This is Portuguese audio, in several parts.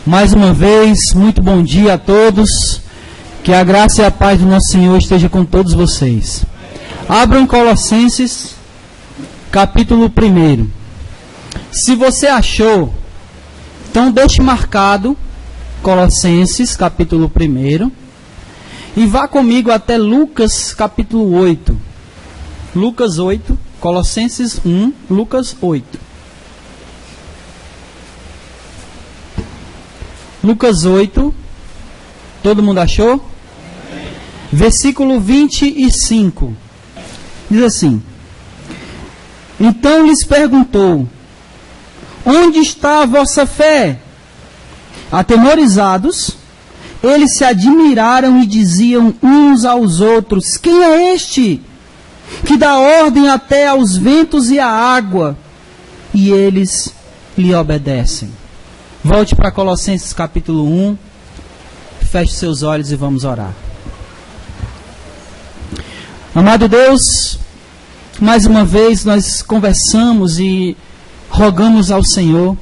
Mais uma vez, muito bom dia a todos. Que a graça e a paz do nosso Senhor esteja com todos vocês. Abram Colossenses, capítulo 1. Se você achou, então deixe marcado Colossenses, capítulo 1. E vá comigo até Lucas, capítulo 8. Lucas 8, Colossenses 1, Lucas 8. Lucas 8, todo mundo achou? Amém. Versículo 25, diz assim: Então lhes perguntou, onde está a vossa fé? Atemorizados, eles se admiraram e diziam uns aos outros, quem é este, que dá ordem até aos ventos e à água? E eles lhe obedecem. Volte para Colossenses capítulo 1, feche seus olhos e vamos orar. Amado Deus, mais uma vez nós conversamos e rogamos ao Senhor.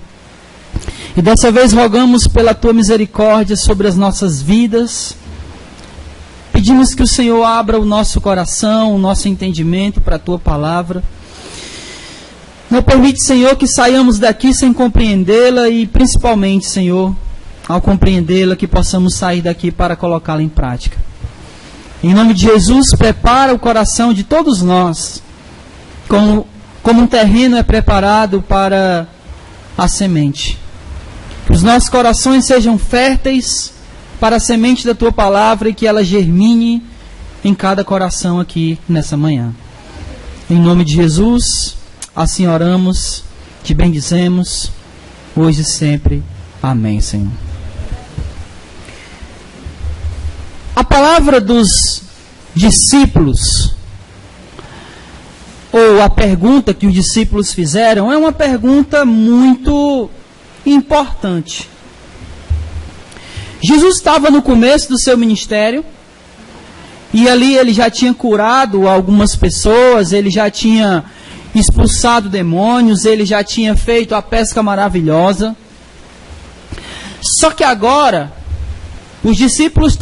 E dessa vez rogamos pela Tua misericórdia sobre as nossas vidas. Pedimos que o Senhor abra o nosso coração, o nosso entendimento para a Tua palavra. Não permite, Senhor, que saiamos daqui sem compreendê-la e, principalmente, Senhor, ao compreendê-la, que possamos sair daqui para colocá-la em prática. Em nome de Jesus, prepara o coração de todos nós, como um terreno é preparado para a semente. Que os nossos corações sejam férteis para a semente da Tua palavra e que ela germine em cada coração aqui nessa manhã. Em nome de Jesus, assim oramos, te bendizemos, hoje e sempre. Amém, Senhor. A palavra dos discípulos, ou a pergunta que os discípulos fizeram, é uma pergunta muito importante. Jesus estava no começo do seu ministério, e ali ele já tinha curado algumas pessoas, ele já tinha expulsado demônios, ele já tinha feito a pesca maravilhosa. Só que agora, os discípulos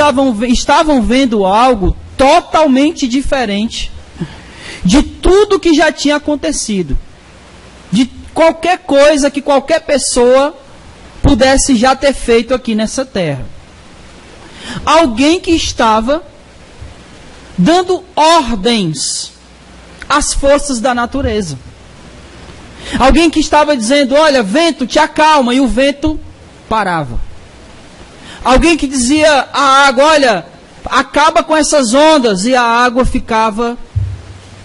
estavam vendo algo totalmente diferente de tudo que já tinha acontecido. De qualquer coisa que qualquer pessoa pudesse já ter feito aqui nessa terra. Alguém que estava dando ordens às forças da natureza. Alguém que estava dizendo, olha, vento, te acalma, e o vento parava. Alguém que dizia à água, olha, acaba com essas ondas, e a água ficava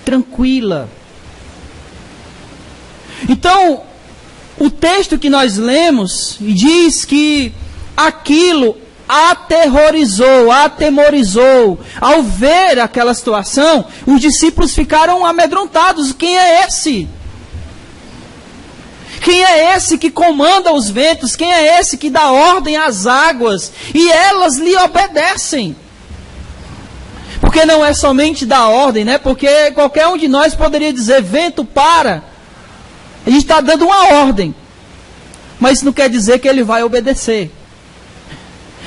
tranquila. Então, o texto que nós lemos diz que aquilo atemorizou. Ao ver aquela situação, os discípulos ficaram amedrontados. Quem é esse? Quem é esse que comanda os ventos? Quem é esse que dá ordem às águas? E elas lhe obedecem. Porque não é somente dar ordem, né? Porque qualquer um de nós poderia dizer, vento, para. A gente está dando uma ordem. Mas isso não quer dizer que ele vai obedecer.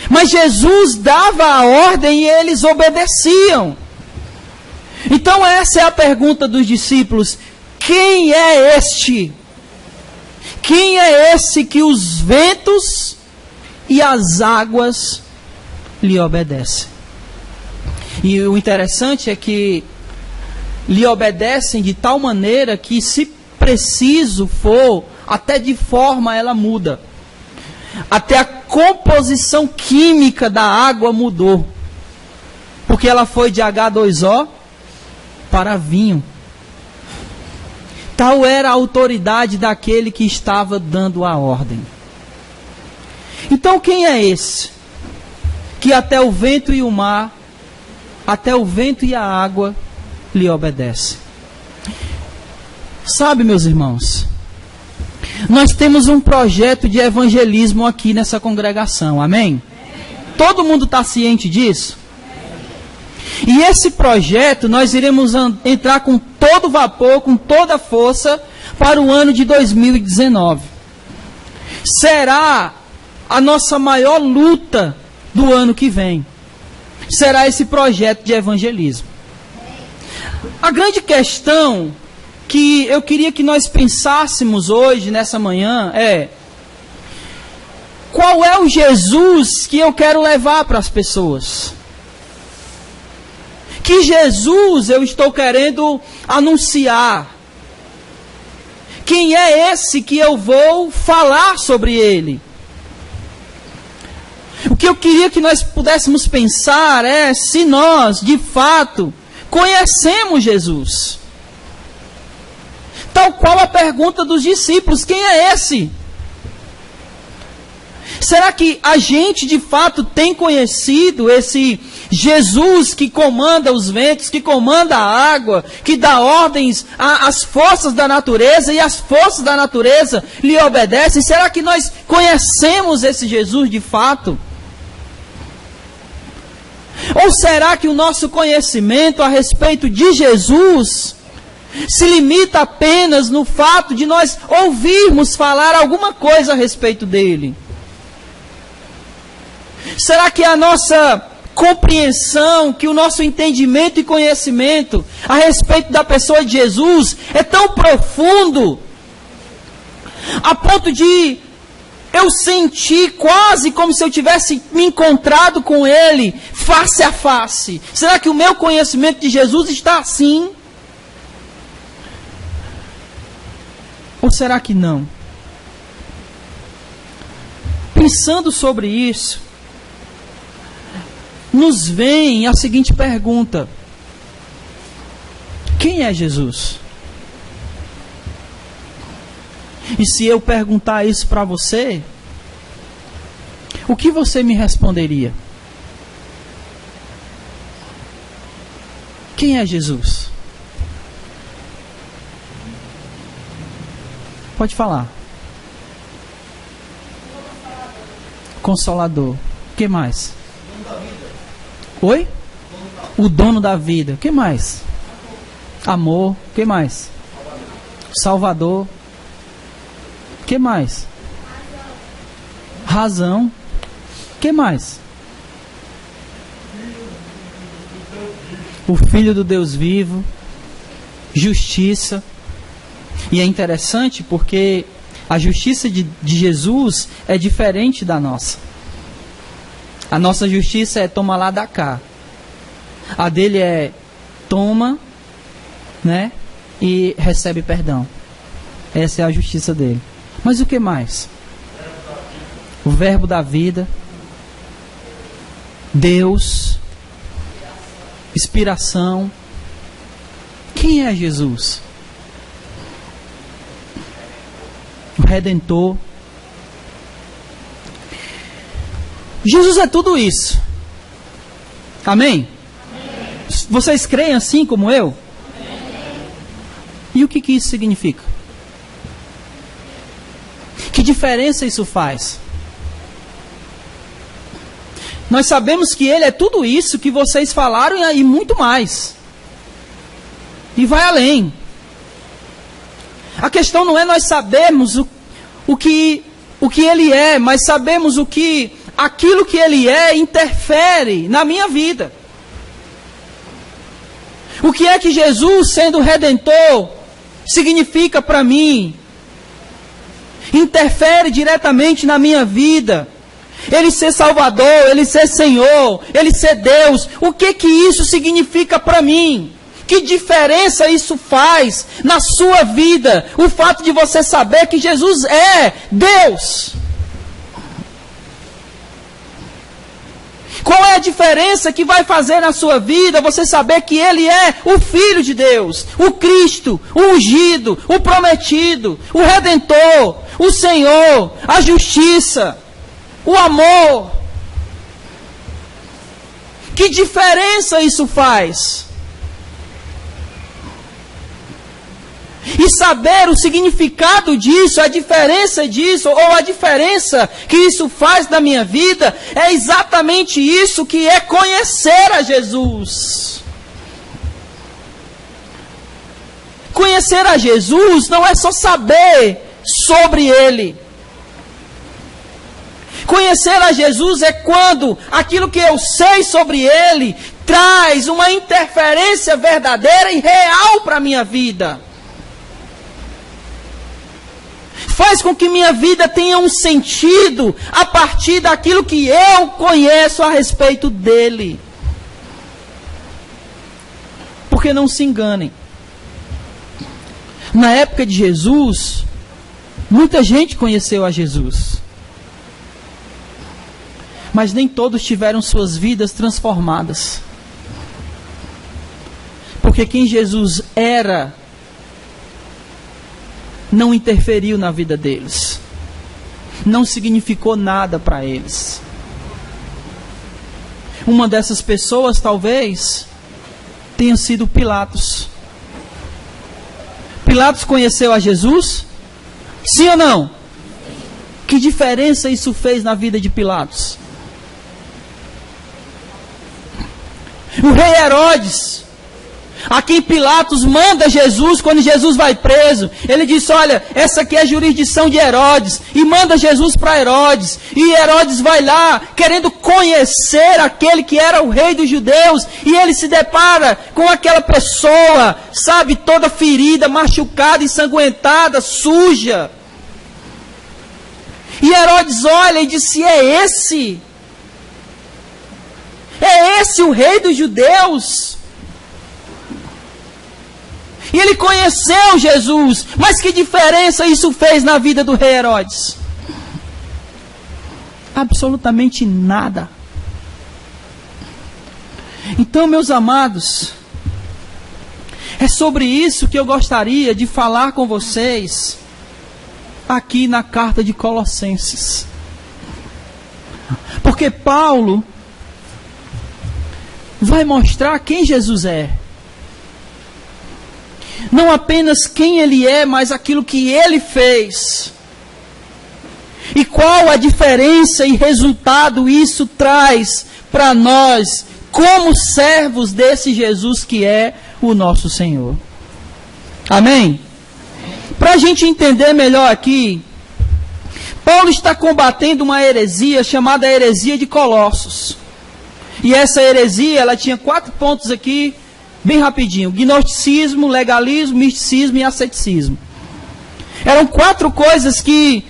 Mas Jesus dava a ordem e eles obedeciam. Então essa é a pergunta dos discípulos. Quem é este? Quem é esse que os ventos e as águas lhe obedecem? E o interessante é que lhe obedecem de tal maneira que, se preciso for, até de forma ela muda. Até a composição química da água mudou. Porque ela foi de H2O para vinho. Tal era a autoridade daquele que estava dando a ordem. Então quem é esse? Que até o vento e o mar, até o vento e a água lhe obedecem. Sabe, meus irmãos, nós temos um projeto de evangelismo aqui nessa congregação, amém? Todo mundo está ciente disso? E esse projeto nós iremos entrar com todo vapor, com toda a força para o ano de 2019. Será a nossa maior luta do ano que vem será esse projeto de evangelismo. A grande questão que eu queria que nós pensássemos hoje, nessa manhã, é: qual é o Jesus que eu quero levar para as pessoas? Que Jesus eu estou querendo anunciar? Quem é esse que eu vou falar sobre ele? O que eu queria que nós pudéssemos pensar é se nós, de fato, conhecemos Jesus. Tal qual a pergunta dos discípulos: quem é esse? Será que a gente de fato tem conhecido esse Jesus que comanda os ventos, que comanda a água, que dá ordens às forças da natureza e as forças da natureza lhe obedecem? Será que nós conhecemos esse Jesus de fato? Ou será que o nosso conhecimento a respeito de Jesus se limita apenas no fato de nós ouvirmos falar alguma coisa a respeito dele? Será que a nossa compreensão, que o nosso entendimento e conhecimento a respeito da pessoa de Jesus é tão profundo, a ponto de eu sentir quase como se eu tivesse me encontrado com ele face a face? Será que o meu conhecimento de Jesus está assim? Ou será que não? Pensando sobre isso, nos vem a seguinte pergunta: quem é Jesus? E se eu perguntar isso para você, o que você me responderia? Quem é Jesus? Pode falar. Consolador. O que mais? Oi? O dono da vida. O que mais? Amor. O que mais? Salvador. O que mais? Razão. O que mais? O Filho do Deus vivo. Justiça. E é interessante porque a justiça de Jesus é diferente da nossa. A nossa justiça é toma lá, dá cá. A dele é toma, né, e recebe perdão. Essa é a justiça dele. Mas o que mais? O verbo da vida, Deus, inspiração. Quem é Jesus? O Redentor. Jesus é tudo isso. Amém? Amém. Vocês creem assim como eu? Amém. E o que isso significa? Que diferença isso faz? Nós sabemos que Ele é tudo isso que vocês falaram e muito mais. E vai além. A questão não é nós sabermos o que Ele é, mas sabemos aquilo que Ele é interfere na minha vida. O que é que Jesus, sendo Redentor, significa para mim? Interfere diretamente na minha vida. Ele ser Salvador, Ele ser Senhor, Ele ser Deus. O que isso significa para mim? Que diferença isso faz na sua vida? O fato de você saber que Jesus é Deus. Qual é a diferença que vai fazer na sua vida você saber que Ele é o Filho de Deus, o Cristo, o ungido, o prometido, o Redentor, o Senhor, a justiça, o amor? Que diferença isso faz? E saber o significado disso, a diferença disso, ou a diferença que isso faz na minha vida, é exatamente isso que é conhecer a Jesus. Conhecer a Jesus não é só saber sobre Ele. Conhecer a Jesus é quando aquilo que eu sei sobre Ele traz uma interferência verdadeira e real para a minha vida. Faz com que minha vida tenha um sentido a partir daquilo que eu conheço a respeito dele. Porque não se enganem. Na época de Jesus, muita gente conheceu a Jesus. Mas nem todos tiveram suas vidas transformadas. Porque quem Jesus era não interferiu na vida deles. Não significou nada para eles. Uma dessas pessoas, talvez, tenha sido Pilatos. Pilatos conheceu a Jesus? Sim ou não? Que diferença isso fez na vida de Pilatos? O rei Herodes, a quem Pilatos manda Jesus quando Jesus vai preso. Ele diz, olha, essa aqui é a jurisdição de Herodes. E manda Jesus para Herodes. E Herodes vai lá, querendo conhecer aquele que era o rei dos judeus. E ele se depara com aquela pessoa, sabe, toda ferida, machucada, ensanguentada, suja. E Herodes olha e diz, é esse? É esse o rei dos judeus? E ele conheceu Jesus, mas que diferença isso fez na vida do rei Herodes? Absolutamente nada. Então, meus amados, é sobre isso que eu gostaria de falar com vocês aqui na carta de Colossenses. Porque Paulo vai mostrar quem Jesus é. Não apenas quem ele é, mas aquilo que ele fez. E qual a diferença e resultado isso traz para nós, como servos desse Jesus que é o nosso Senhor. Amém? Para a gente entender melhor aqui, Paulo está combatendo uma heresia chamada heresia de Colossos. E essa heresia, ela tinha 4 pontos aqui, bem rapidinho: gnosticismo, legalismo, misticismo e asceticismo. Eram 4 coisas que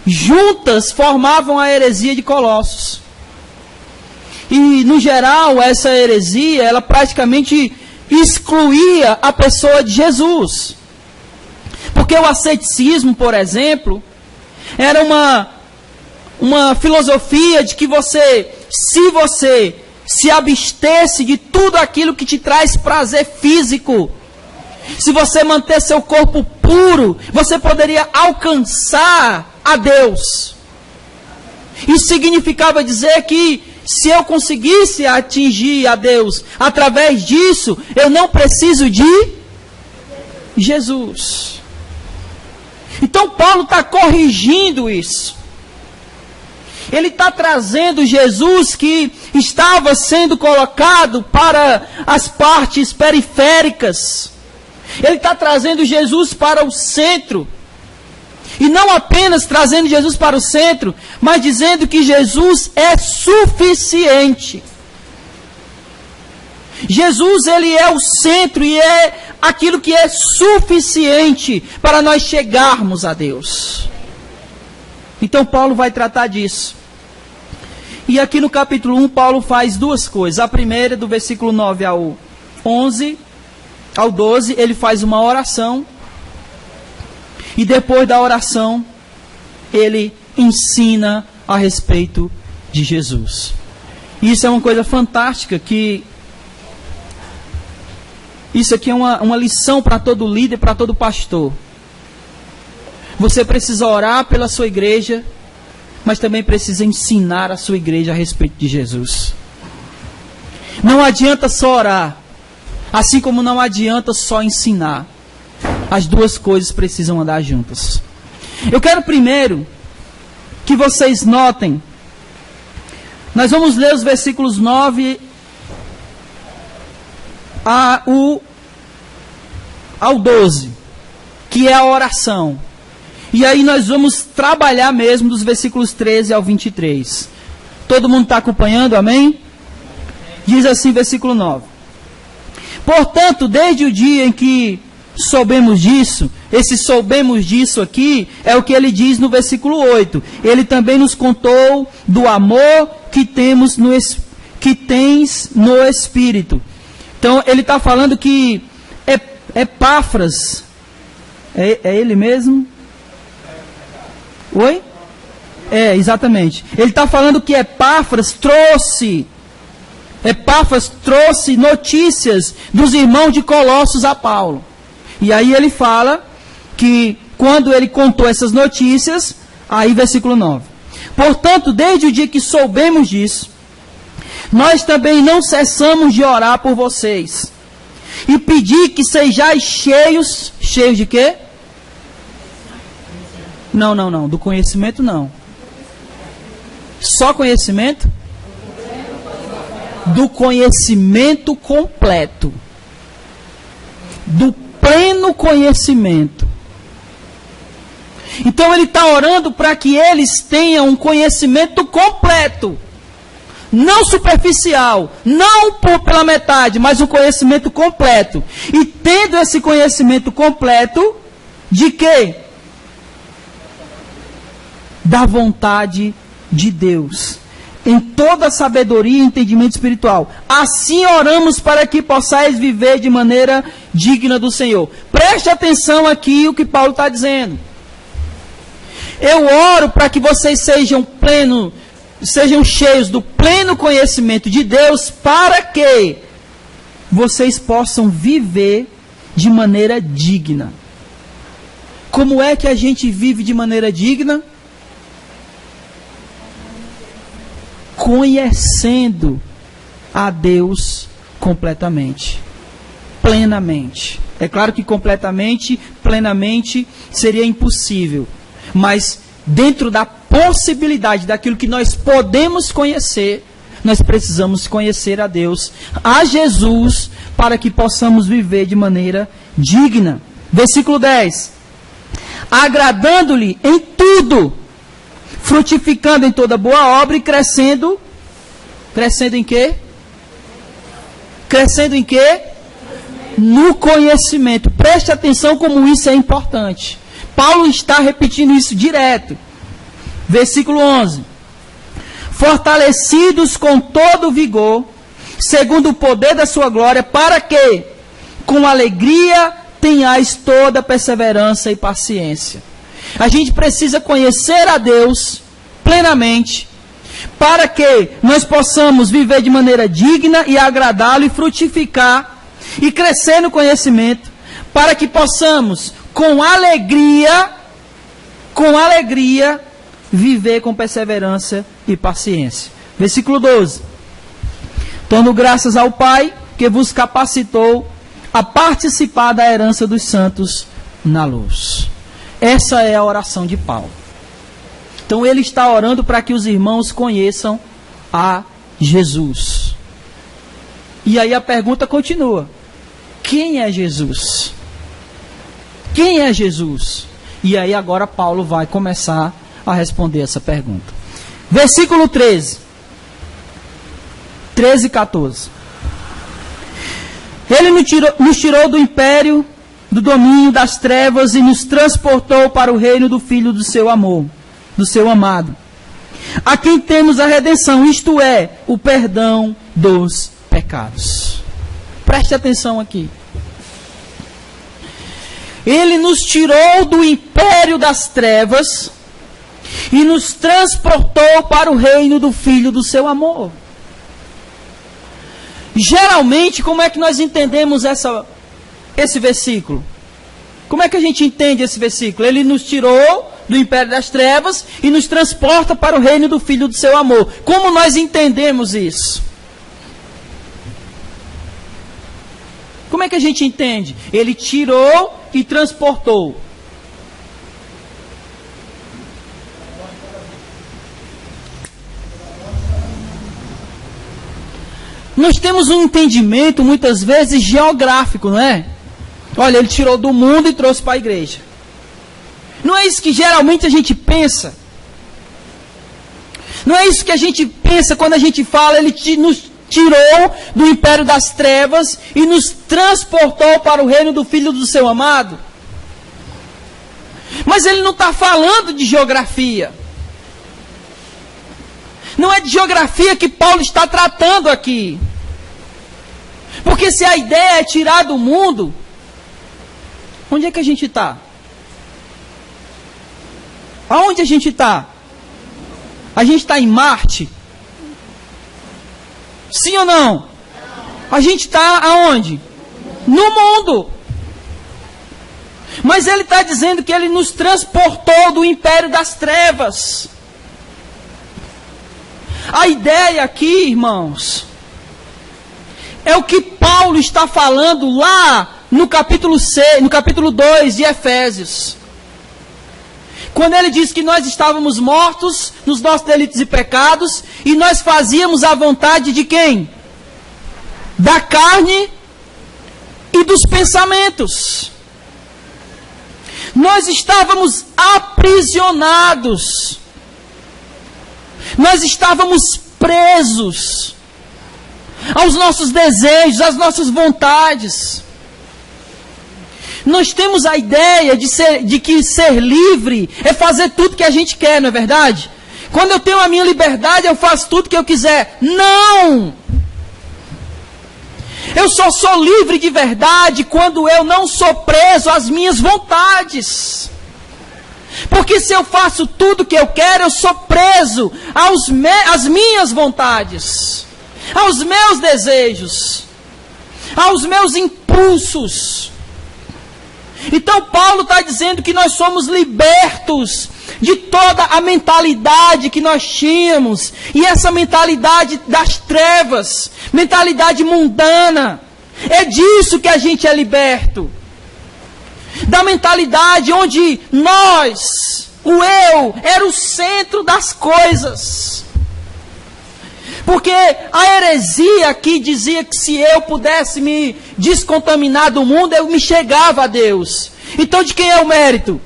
juntas formavam a heresia de Colossos. E no geral, essa heresia, ela praticamente excluía a pessoa de Jesus. Porque o asceticismo, por exemplo, era uma filosofia de que se você se abstesse de tudo aquilo que te traz prazer físico, se você manter seu corpo puro, você poderia alcançar a Deus. Isso significava dizer que se eu conseguisse atingir a Deus através disso, eu não preciso de Jesus. Então Paulo está corrigindo isso. Ele está trazendo Jesus que estava sendo colocado para as partes periféricas. Ele está trazendo Jesus para o centro. E não apenas trazendo Jesus para o centro, mas dizendo que Jesus é suficiente. Jesus, ele é o centro e é aquilo que é suficiente para nós chegarmos a Deus. Então Paulo vai tratar disso. E aqui no capítulo 1, Paulo faz 2 coisas. A primeira, do versículo 9 ao 11, ao 12, ele faz uma oração. E depois da oração, ele ensina a respeito de Jesus. E isso é uma coisa fantástica, que isso aqui é uma lição para todo líder, para todo pastor. Você precisa orar pela sua igreja, mas também precisa ensinar a sua igreja a respeito de Jesus. Não adianta só orar, assim como não adianta só ensinar. As 2 coisas precisam andar juntas. Eu quero primeiro que vocês notem. Nós vamos ler os versículos 9 ao 12, que é a oração. E aí nós vamos trabalhar mesmo dos versículos 13 ao 23. Todo mundo está acompanhando, amém? Diz assim, versículo 9. Portanto, desde o dia em que soubemos disso, esse soubemos disso aqui, é o que ele diz no versículo 8. Ele também nos contou do amor que tens no Espírito. Então, ele está falando que Epáfras, é ele mesmo? Oi? Exatamente. Ele está falando que Epáfras trouxe notícias dos irmãos de Colossos a Paulo. E aí ele fala que quando ele contou essas notícias, aí versículo 9. Portanto, desde o dia que soubemos disso, nós também não cessamos de orar por vocês e pedir que sejais cheios de quê? Não, do conhecimento não. Só conhecimento? Do conhecimento completo. Do pleno conhecimento. Então ele está orando para que eles tenham um conhecimento completo. Não superficial, não pela metade, mas um conhecimento completo. E tendo esse conhecimento completo, de quê? Da vontade de Deus. Em toda sabedoria e entendimento espiritual. Assim oramos para que possais viver de maneira digna do Senhor. Preste atenção aqui o que Paulo está dizendo. Eu oro para que vocês sejam cheios do pleno conhecimento de Deus, para que vocês possam viver de maneira digna. Como é que a gente vive de maneira digna? Conhecendo a Deus completamente, plenamente. É claro que completamente, plenamente seria impossível, mas dentro da possibilidade daquilo que nós podemos conhecer, nós precisamos conhecer a Deus, a Jesus, para que possamos viver de maneira digna. Versículo 10. Agradando-lhe em tudo, frutificando em toda boa obra e crescendo em quê? Crescendo em quê? No conhecimento. Preste atenção como isso é importante. Paulo está repetindo isso direto. Versículo 11. Fortalecidos com todo vigor, segundo o poder da sua glória, para que, com alegria, tenhais toda perseverança e paciência. A gente precisa conhecer a Deus plenamente, para que nós possamos viver de maneira digna e agradá-lo e frutificar e crescer no conhecimento, para que possamos, com alegria, viver com perseverança e paciência. Versículo 12. Dando graças ao Pai, que vos capacitou a participar da herança dos santos na luz. Essa é a oração de Paulo. Então ele está orando para que os irmãos conheçam a Jesus. E aí a pergunta continua. Quem é Jesus? Quem é Jesus? E aí agora Paulo vai começar a responder essa pergunta. Versículo 13 e 14. Ele nos tirou do império, do domínio das trevas e nos transportou para o reino do Filho do seu amor, do seu amado, a quem temos a redenção, isto é, o perdão dos pecados. Preste atenção aqui. Ele nos tirou do império das trevas e nos transportou para o reino do Filho do seu amor. Geralmente, como é que nós entendemos esse versículo? Como é que a gente entende esse versículo? Ele nos tirou do império das trevas e nos transporta para o reino do Filho do seu amor. Como nós entendemos isso? Como é que a gente entende? Ele tirou e transportou. Nós temos um entendimento, muitas vezes, geográfico, não é? Olha, ele tirou do mundo e trouxe para a igreja. Não é isso que geralmente a gente pensa. Não é isso que a gente pensa quando a gente fala, Ele nos tirou do império das trevas e nos transportou para o reino do Filho do seu amado. Mas Ele não está falando de geografia. Não é de geografia que Paulo está tratando aqui. Porque se a ideia é tirar do mundo, onde é que a gente está? Aonde a gente está? A gente está em Marte? Sim ou não? A gente está aonde? No mundo. Mas ele está dizendo que ele nos transportou do império das trevas. A ideia aqui, irmãos, é o que Paulo está falando lá no capítulo 6, no capítulo 2 de Efésios. Quando ele diz que nós estávamos mortos nos nossos delitos e pecados, e nós fazíamos a vontade de quem? Da carne e dos pensamentos. Nós estávamos aprisionados. Nós estávamos presos aos nossos desejos, às nossas vontades. Nós temos a ideia de que ser livre é fazer tudo que a gente quer, não é verdade? Quando eu tenho a minha liberdade, eu faço tudo que eu quiser. Não! Eu só sou livre de verdade quando eu não sou preso às minhas vontades. Porque se eu faço tudo que eu quero, eu sou preso às minhas vontades, aos meus desejos, aos meus impulsos. Então Paulo está dizendo que nós somos libertos de toda a mentalidade que nós tínhamos. E essa mentalidade das trevas, mentalidade mundana, é disso que a gente é liberto. Da mentalidade onde nós, o eu, era o centro das coisas. Porque a heresia aqui dizia que se eu pudesse me descontaminar do mundo, eu me chegava a Deus. Então de quem é o mérito?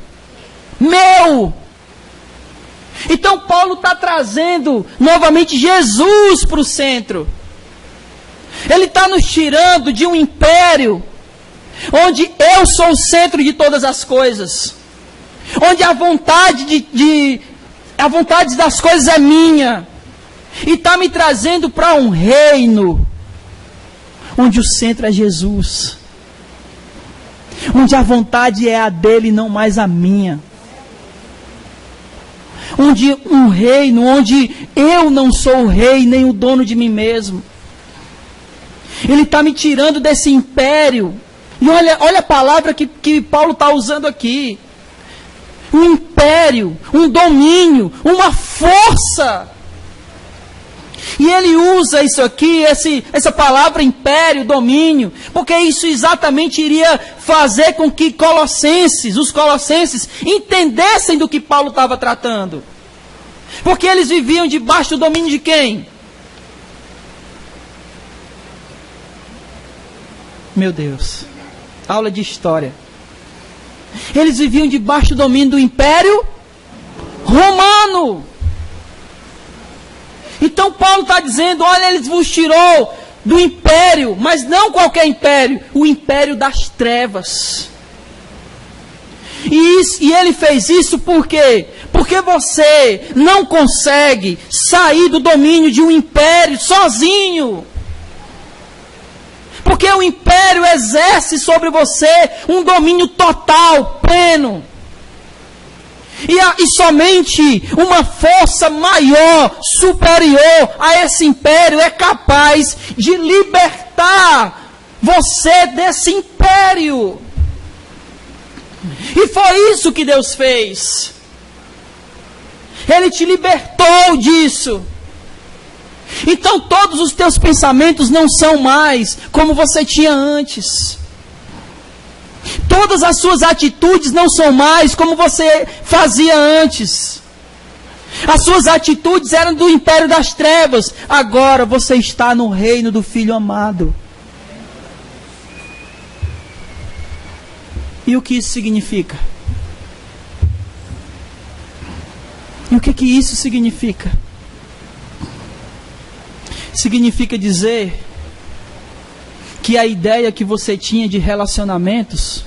Meu! Então Paulo está trazendo novamente Jesus para o centro. Ele está nos tirando de um império onde eu sou o centro de todas as coisas. Onde a vontade a vontade das coisas é minha. E está me trazendo para um reino onde o centro é Jesus. Onde a vontade é a dele e não mais a minha. Onde um reino onde eu não sou o rei nem o dono de mim mesmo. Ele está me tirando desse império. E olha a palavra que Paulo está usando aqui. Um império, um domínio, uma força. E ele usa isso aqui, essa palavra império, domínio, porque isso exatamente iria fazer com que os colossenses, entendessem do que Paulo estava tratando. Porque eles viviam debaixo do domínio de quem? Meu Deus, aula de história. Eles viviam debaixo do domínio do Império Romano. Então Paulo está dizendo, olha, ele vos tirou do império, mas não qualquer império, o império das trevas. E ele fez isso por quê? Porque você não consegue sair do domínio de um império sozinho. Porque o império exerce sobre você um domínio total, pleno. E somente uma força maior, superior a esse império é capaz de libertar você desse império. E foi isso que Deus fez. Ele te libertou disso. Então todos os teus pensamentos não são mais como você tinha antes. Todas as suas atitudes não são mais como você fazia antes. As suas atitudes eram do império das trevas. Agora você está no reino do Filho amado. E o que isso significa? E o que isso significa? Significa dizer que a ideia que você tinha de relacionamentos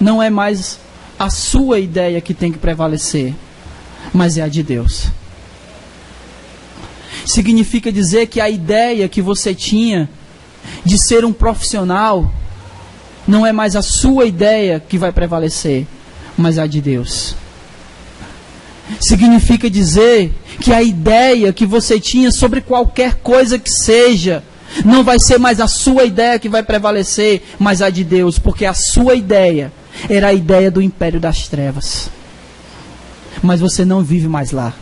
não é mais a sua ideia que tem que prevalecer, mas é a de Deus. Significa dizer que a ideia que você tinha de ser um profissional não é mais a sua ideia que vai prevalecer, mas a de Deus. Significa dizer que a ideia que você tinha sobre qualquer coisa que seja não vai ser mais a sua ideia que vai prevalecer, mas a de Deus, porque a sua ideia era a ideia do império das trevas. Mas você não vive mais lá.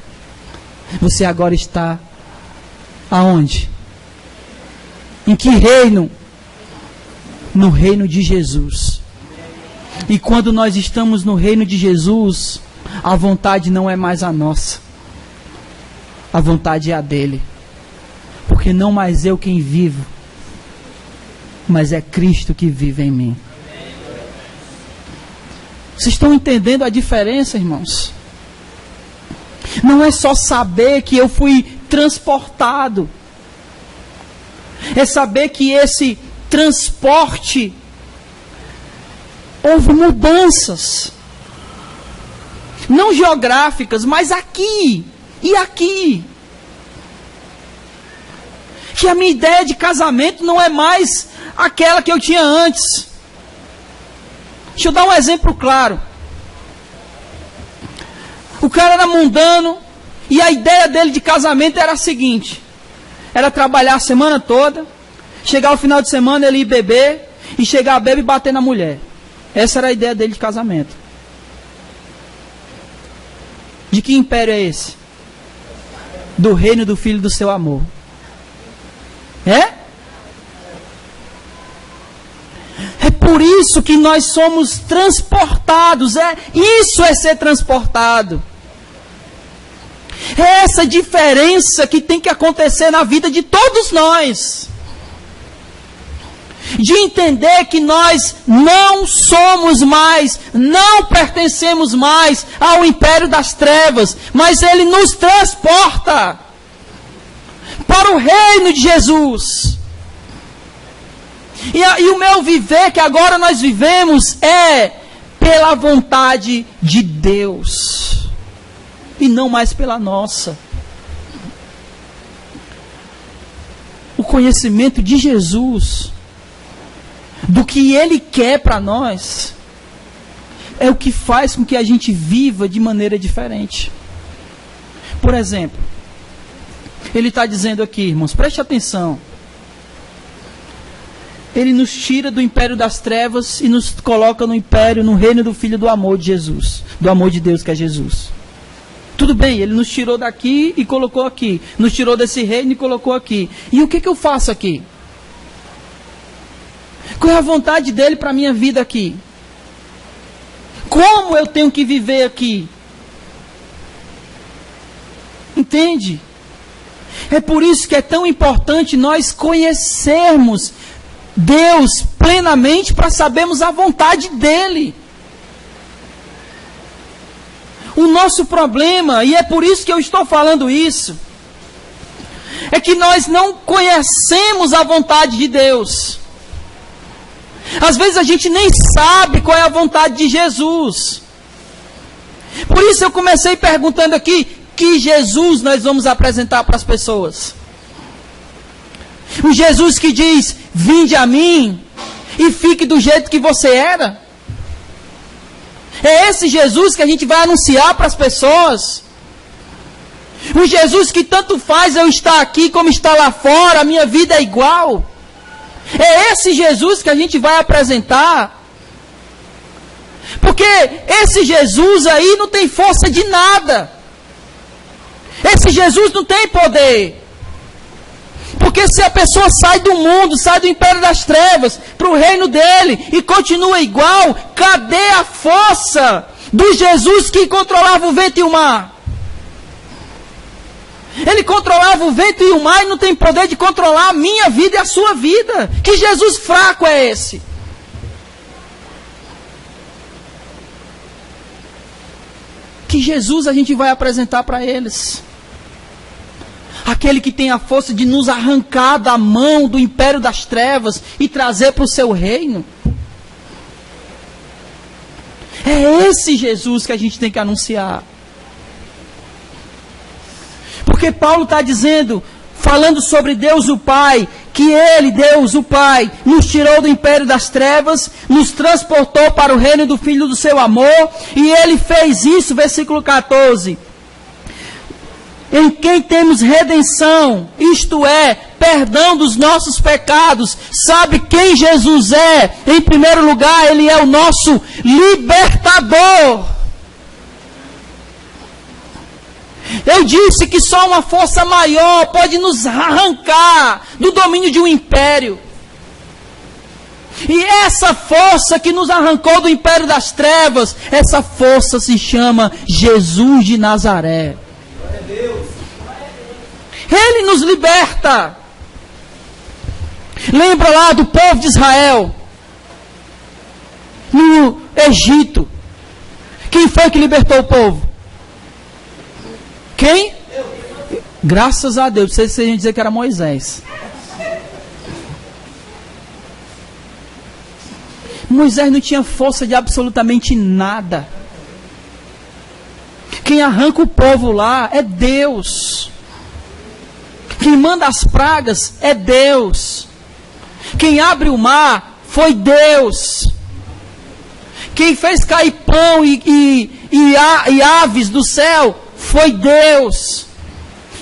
Você agora está aonde? Em que reino? No reino de Jesus. E quando nós estamos no reino de Jesus, a vontade não é mais a nossa. A vontade é a dele. Porque não mais eu quem vivo, mas é Cristo que vive em mim. Vocês estão entendendo a diferença, irmãos? Não é só saber que eu fui transportado. É saber que esse transporte houve mudanças. Não geográficas, mas aqui e aqui. Que a minha ideia de casamento não é mais aquela que eu tinha antes. Deixa eu dar um exemplo claro. O cara era mundano e a ideia dele de casamento era a seguinte: era trabalhar a semana toda, chegar ao final de semana ele ir beber e chegar a beber e bater na mulher. Essa era a ideia dele de casamento. De que império é esse? Do reino do Filho do seu amor. É? É por isso que nós somos transportados. Isso é ser transportado. É essa diferença que tem que acontecer na vida de todos nós. De entender que nós não somos mais, não pertencemos mais ao império das trevas, mas ele nos transporta para o reino de Jesus. E o meu viver que agora nós vivemos é pela vontade de Deus e não mais pela nossa. O conhecimento de Jesus, do que Ele quer para nós, é o que faz com que a gente viva de maneira diferente. Por exemplo, Ele está dizendo aqui, irmãos, preste atenção. Ele nos tira do império das trevas e nos coloca no império, no reino do Filho do amor de Jesus, do amor de Deus que é Jesus. Tudo bem, Ele nos tirou daqui e colocou aqui, nos tirou desse reino e colocou aqui. E o que eu faço aqui? Qual é a vontade dele para a minha vida aqui? Como eu tenho que viver aqui? Entende? É por isso que é tão importante nós conhecermos Deus plenamente para sabermos a vontade dele. O nosso problema, e é por isso que eu estou falando isso, é que nós não conhecemos a vontade de Deus. Às vezes a gente nem sabe qual é a vontade de Jesus. Por isso eu comecei perguntando aqui, que Jesus nós vamos apresentar para as pessoas? O Jesus que diz, vinde a mim e fique do jeito que você era? É esse Jesus que a gente vai anunciar para as pessoas? O Jesus que tanto faz eu estar aqui como estar lá fora, a minha vida é igual? É esse Jesus que a gente vai apresentar? Porque esse Jesus aí não tem força de nada. Esse Jesus não tem poder. Porque se a pessoa sai do mundo, sai do império das trevas para o reino dele e continua igual, cadê a força do Jesus que controlava o vento e o mar? Ele controlava o vento e o mar e não tem poder de controlar a minha vida e a sua vida. Que Jesus fraco é esse? Que Jesus a gente vai apresentar para eles. Aquele que tem a força de nos arrancar da mão do império das trevas e trazer para o seu reino. É esse Jesus que a gente tem que anunciar. Porque Paulo está dizendo, falando sobre Deus o Pai, que Ele, Deus o Pai, nos tirou do império das trevas, nos transportou para o reino do Filho do seu amor, e Ele fez isso, versículo 14. Em quem temos redenção, isto é, perdão dos nossos pecados. Sabe quem Jesus é? Em primeiro lugar, Ele é o nosso libertador. Eu disse que só uma força maior pode nos arrancar do domínio de um império. E essa força que nos arrancou do império das trevas, essa força se chama Jesus de Nazaré. Ele nos liberta. Lembra lá do povo de Israel no Egito? Quem foi que libertou o povo? Quem? Graças a Deus. Vocês iam dizer que era Moisés. Moisés não tinha força de absolutamente nada. Quem arranca o povo lá é Deus. Quem manda as pragas é Deus. Quem abre o mar foi Deus. Quem fez cair pão e aves do céu foi Deus.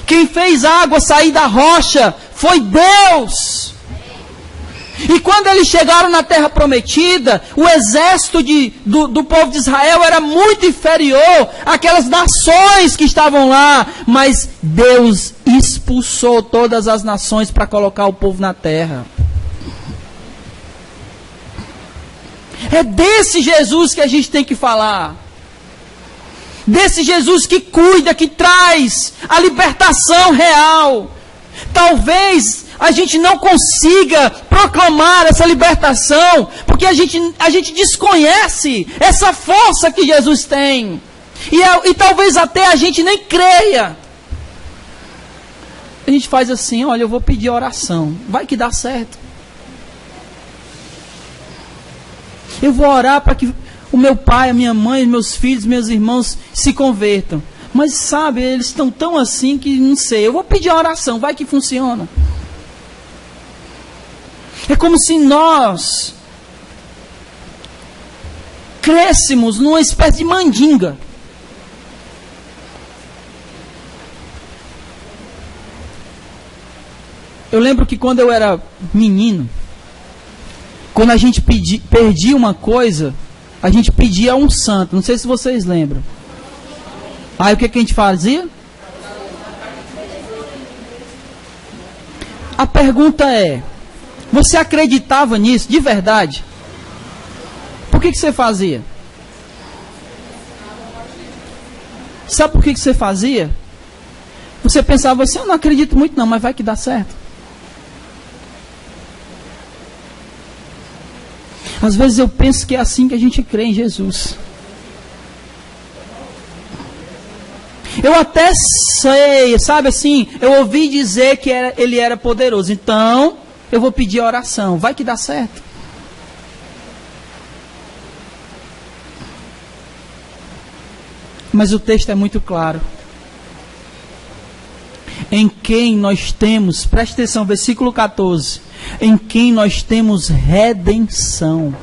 Quem fez água sair da rocha foi Deus. E quando eles chegaram na terra prometida, o exército do povo de Israel era muito inferior àquelas nações que estavam lá. Mas Deus expulsou todas as nações para colocar o povo na terra. É desse Jesus que a gente tem que falar. Desse Jesus que cuida, que traz a libertação real. Talvez a gente não consiga proclamar essa libertação, porque a gente desconhece essa força que Jesus tem. E talvez até a gente nem creia. A gente faz assim, olha, eu vou pedir oração. Vai que dá certo. Eu vou orar para que o meu pai, a minha mãe, meus filhos, meus irmãos se convertam. Mas sabe, eles estão tão assim que não sei. Eu vou pedir a oração, vai que funciona. É como se nós crescemos numa espécie de mandinga. Eu lembro que quando eu era menino, quando a gente perdia uma coisa, a gente pedia a um santo. Não sei se vocês lembram. Aí o que a gente fazia? A pergunta é, você acreditava nisso de verdade? Por que você fazia? Sabe por que você fazia? Você pensava assim, eu não acredito muito não, mas vai que dá certo. Às vezes eu penso que é assim que a gente crê em Jesus. Eu até sei, sabe assim, eu ouvi dizer que ele era poderoso, então eu vou pedir a oração, vai que dá certo. Mas o texto é muito claro. Em quem nós temos, preste atenção, versículo 14. Em quem nós temos redenção,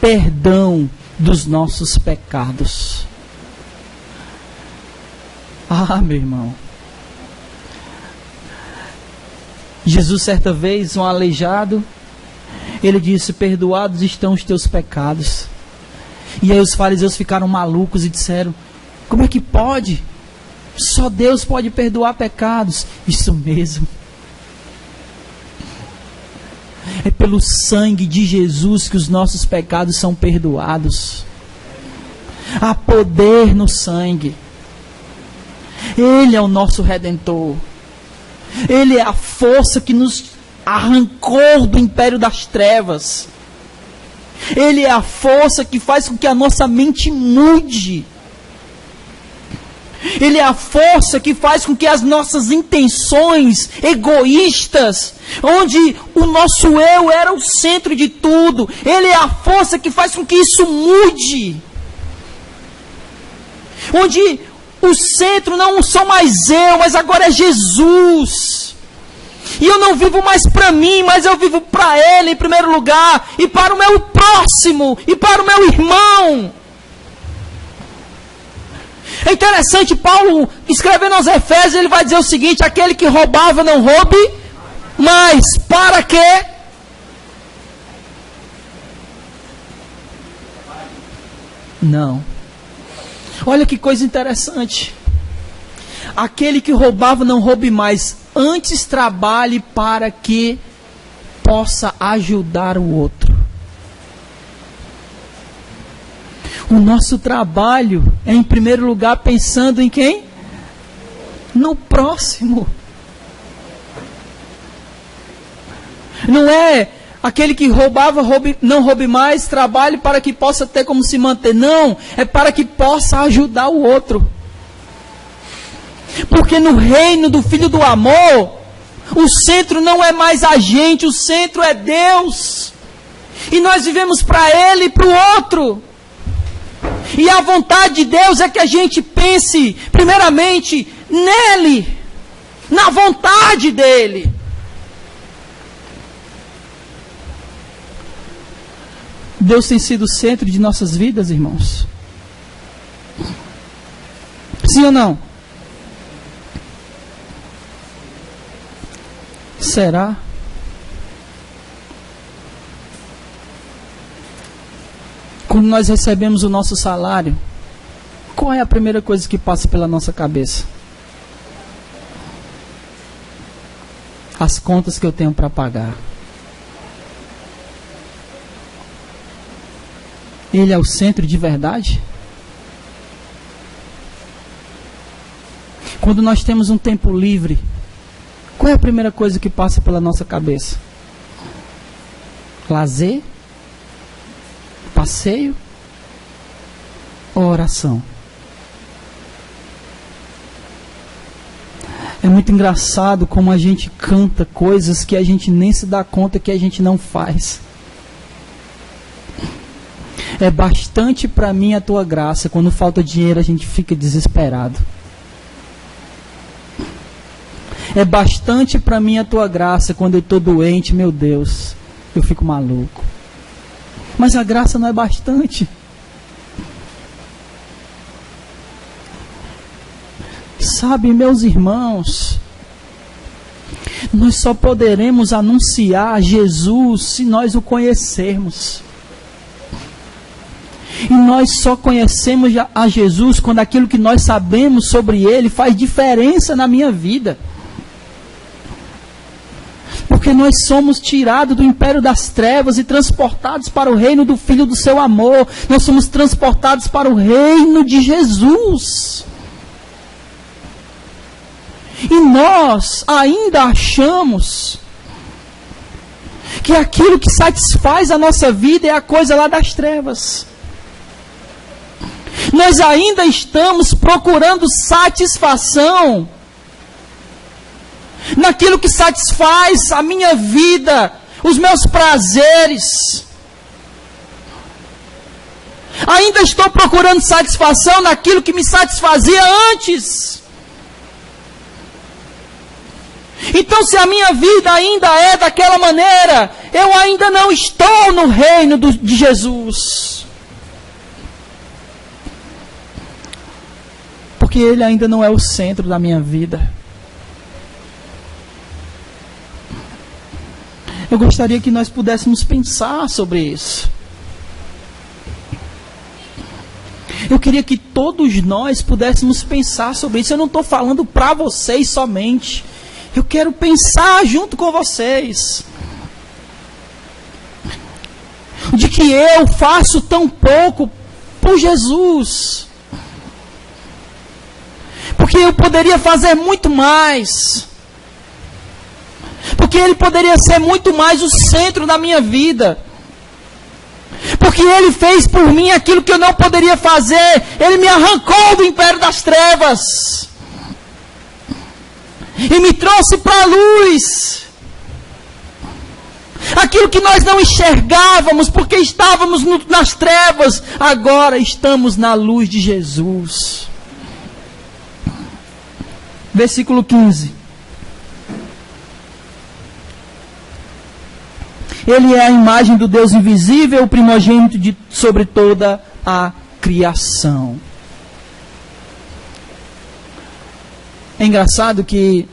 perdão dos nossos pecados. Ah, meu irmão. Jesus, certa vez, um aleijado, ele disse, perdoados estão os teus pecados. E aí os fariseus ficaram malucos e disseram, como é que pode? Só Deus pode perdoar pecados. Isso mesmo. É pelo sangue de Jesus que os nossos pecados são perdoados. Há poder no sangue. Ele é o nosso Redentor. Ele é a força que nos arrancou do império das trevas. Ele é a força que faz com que a nossa mente mude. Ele é a força que faz com que as nossas intenções egoístas, onde o nosso eu era o centro de tudo, Ele é a força que faz com que isso mude. Onde o centro não sou mais eu, mas agora é Jesus. E eu não vivo mais para mim, mas eu vivo para Ele em primeiro lugar, e para o meu próximo, e para o meu irmão. É interessante, Paulo, escrevendo aos Efésios, ele vai dizer o seguinte: aquele que roubava, não roube mais. Para quê? Não. Olha que coisa interessante. Aquele que roubava, não roube mais. Antes trabalhe para que possa ajudar o outro. O nosso trabalho é, em primeiro lugar, pensando em quem? No próximo. Não é aquele que roubava, não roube mais, trabalhe para que possa ter como se manter. Não, é para que possa ajudar o outro. Porque no reino do Filho do Amor, o centro não é mais a gente, o centro é Deus. E nós vivemos para Ele e para o outro. E a vontade de Deus é que a gente pense, primeiramente, nele, na vontade dEle. Deus tem sido o centro de nossas vidas, irmãos? Sim ou não? Será? Quando nós recebemos o nosso salário, qual é a primeira coisa que passa pela nossa cabeça? As contas que eu tenho para pagar. Ele é o centro de verdade? Quando nós temos um tempo livre, qual é a primeira coisa que passa pela nossa cabeça? Lazer? Passeio? Ou oração? É muito engraçado como a gente canta coisas que a gente nem se dá conta que a gente não faz. É bastante para mim a tua graça. Quando falta dinheiro a gente fica desesperado. É bastante para mim a tua graça. Quando eu estou doente, meu Deus, eu fico maluco. Mas a graça não é bastante. Sabe, meus irmãos, nós só poderemos anunciar Jesus se nós o conhecermos. E nós só conhecemos a Jesus quando aquilo que nós sabemos sobre Ele faz diferença na minha vida. Porque nós somos tirados do império das trevas e transportados para o reino do Filho do seu amor. Nós somos transportados para o reino de Jesus. E nós ainda achamos que aquilo que satisfaz a nossa vida é a coisa lá das trevas. Nós ainda estamos procurando satisfação naquilo que satisfaz a minha vida, os meus prazeres. Ainda estou procurando satisfação naquilo que me satisfazia antes. Então, se a minha vida ainda é daquela maneira, eu ainda não estou no reino de Jesus. Porque Ele ainda não é o centro da minha vida. Eu gostaria que nós pudéssemos pensar sobre isso. Eu queria que todos nós pudéssemos pensar sobre isso. Eu não estou falando para vocês somente. Eu quero pensar junto com vocês. De que eu faço tão pouco por Jesus. Porque eu poderia fazer muito mais. Porque Ele poderia ser muito mais o centro da minha vida. Porque Ele fez por mim aquilo que eu não poderia fazer. Ele me arrancou do império das trevas. E me trouxe para a luz. Aquilo que nós não enxergávamos porque estávamos nas trevas, agora estamos na luz de Jesus. Versículo 15. Ele é a imagem do Deus invisível, o primogênito sobre toda a criação. É engraçado que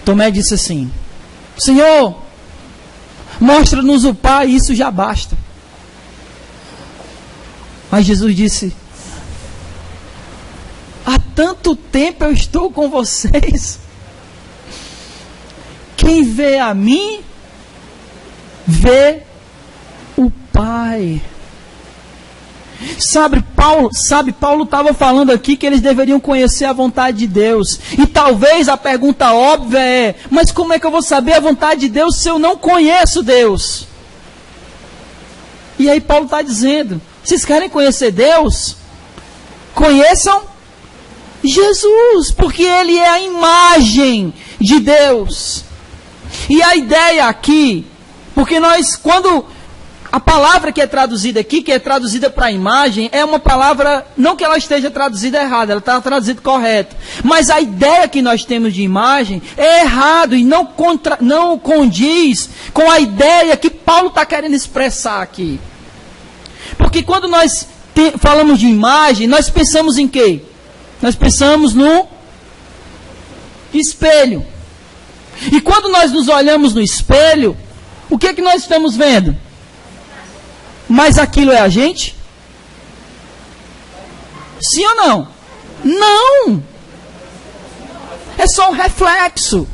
Tomé disse assim: Senhor, mostra-nos o Pai, isso já basta. Mas Jesus disse: há tanto tempo eu estou com vocês. Quem vê a mim, vê o Pai. Sabe, Paulo estava falando aqui que eles deveriam conhecer a vontade de Deus. E talvez a pergunta óbvia é: mas como é que eu vou saber a vontade de Deus se eu não conheço Deus? E aí Paulo está dizendo: vocês querem conhecer Deus? Conheçam Jesus, porque Ele é a imagem de Deus. E a ideia aqui, porque quando a palavra que é traduzida aqui, que é traduzida para imagem, é uma palavra, não que ela esteja traduzida errada, ela está traduzida correta. Mas a ideia que nós temos de imagem é errado e não condiz com a ideia que Paulo está querendo expressar aqui. Porque quando nós falamos de imagem, nós pensamos em quê? Nós pensamos no espelho. E quando nós nos olhamos no espelho, o que é que nós estamos vendo? Mas aquilo é a gente? Sim ou não? Não! É só um reflexo.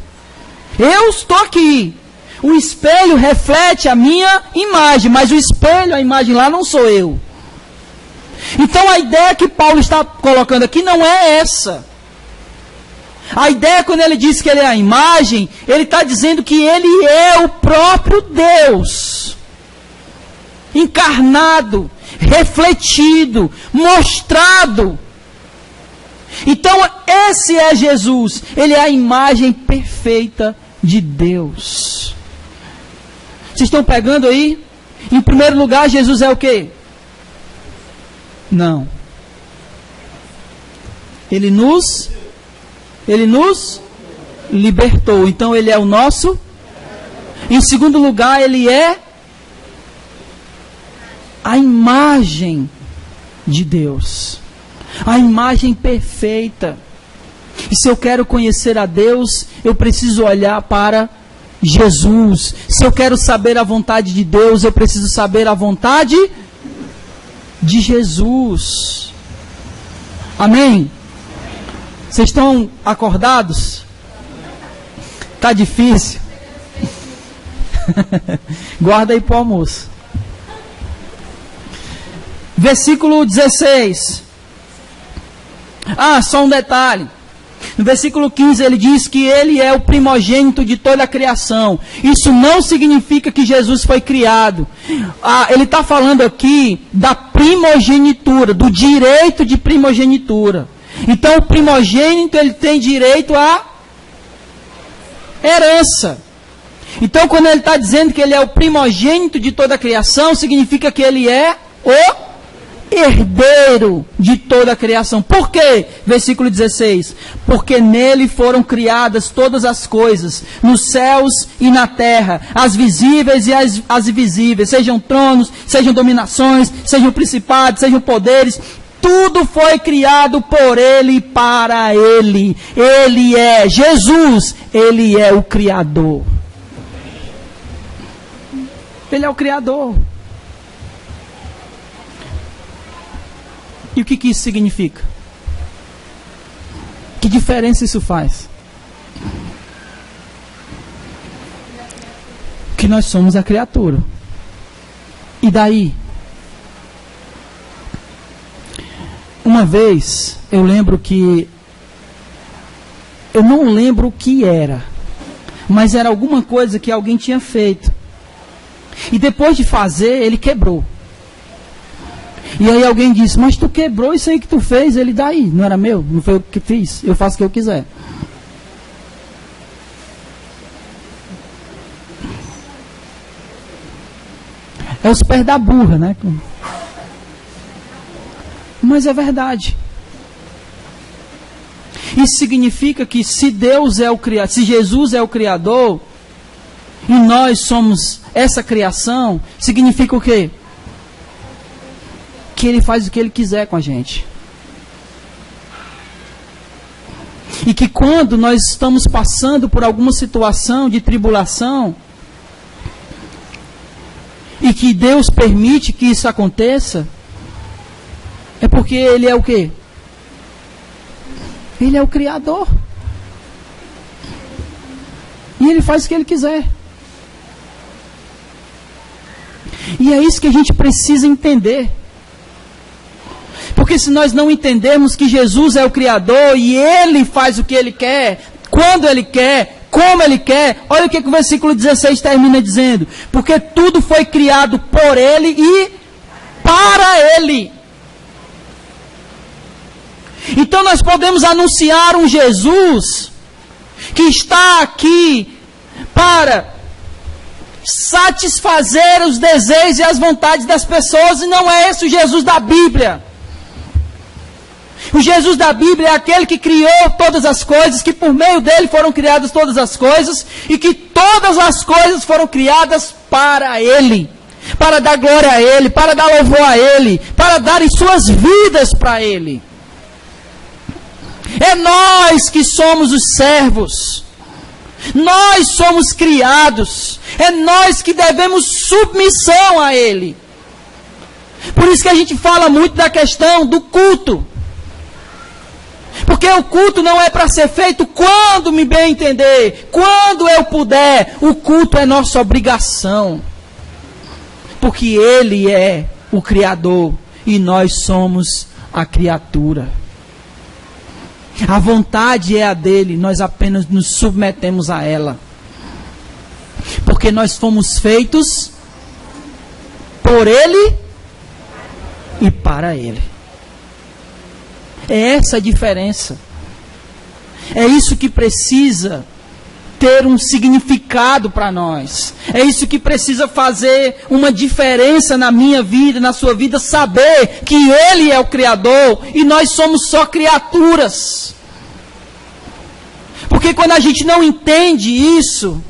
Eu estou aqui. O espelho reflete a minha imagem, mas o espelho, a imagem lá, não sou eu. Então a ideia que Paulo está colocando aqui não é essa. A ideia, quando ele diz que ele é a imagem, ele está dizendo que ele é o próprio Deus. Encarnado, refletido, mostrado. Então esse é Jesus. Ele é a imagem perfeita de Deus. Vocês estão pegando aí? Em primeiro lugar, Jesus é o quê? Não. Ele nos libertou. Então ele é o nosso. Em segundo lugar, ele é a imagem de Deus. A imagem perfeita. E se eu quero conhecer a Deus, eu preciso olhar para Jesus. Se eu quero saber a vontade de Deus, eu preciso saber a vontade de Jesus. Amém? Vocês estão acordados? Está difícil? Guarda aí para o almoço. Versículo 16. Só um detalhe. No versículo 15 ele diz que ele é o primogênito de toda a criação. Isso não significa que Jesus foi criado. Ele está falando aqui da primogenitura, do direito de primogenitura. Então o primogênito ele tem direito à herança. Então quando ele está dizendo que ele é o primogênito de toda a criação, significa que ele é o herdeiro de toda a criação. Por quê? Versículo 16. Porque nele foram criadas todas as coisas, nos céus e na terra, as visíveis e as invisíveis, sejam tronos, sejam dominações, sejam principados, sejam poderes. Tudo foi criado por ele e para ele. Ele é Jesus, ele é o Criador. Ele é o Criador. E o que isso significa? Que diferença isso faz? Que nós somos a criatura. E daí? Uma vez, eu lembro que... Eu não lembro o que era. Mas era alguma coisa que alguém tinha feito. E depois de fazer, ele quebrou. E aí alguém disse, mas tu quebrou isso aí que tu fez, ele daí, não era meu, não foi eu que fiz, eu faço o que eu quiser. É os pés da burra, né? Mas é verdade. Isso significa que se Deus é o Criador, se Jesus é o Criador, e nós somos essa criação, significa o quê? Que Ele faz o que Ele quiser com a gente. E que quando nós estamos passando por alguma situação de tribulação, e que Deus permite que isso aconteça, é porque Ele é o quê? Ele é o Criador. E Ele faz o que Ele quiser. E é isso que a gente precisa entender. Porque se nós não entendermos que Jesus é o Criador e Ele faz o que Ele quer, quando Ele quer, como Ele quer, olha o que o versículo 16 termina dizendo. Porque tudo foi criado por Ele e para Ele. Então nós podemos anunciar um Jesus que está aqui para satisfazer os desejos e as vontades das pessoas, e não é esse o Jesus da Bíblia. O Jesus da Bíblia é aquele que criou todas as coisas, que por meio dele foram criadas todas as coisas, e que todas as coisas foram criadas para Ele, para dar glória a Ele, para dar louvor a Ele, para darem suas vidas para Ele. É nós que somos os servos. Nós somos criados. É nós que devemos submissão a Ele. Por isso que a gente fala muito da questão do culto. Porque o culto não é para ser feito quando me bem entender, quando eu puder. O culto é nossa obrigação. Porque Ele é o Criador e nós somos a criatura. A vontade é a dele, nós apenas nos submetemos a ela. Porque nós fomos feitos por Ele e para Ele. É essa a diferença. É isso que precisa ter um significado para nós. É isso que precisa fazer uma diferença na minha vida, na sua vida, saber que Ele é o Criador e nós somos só criaturas. Porque quando a gente não entende isso,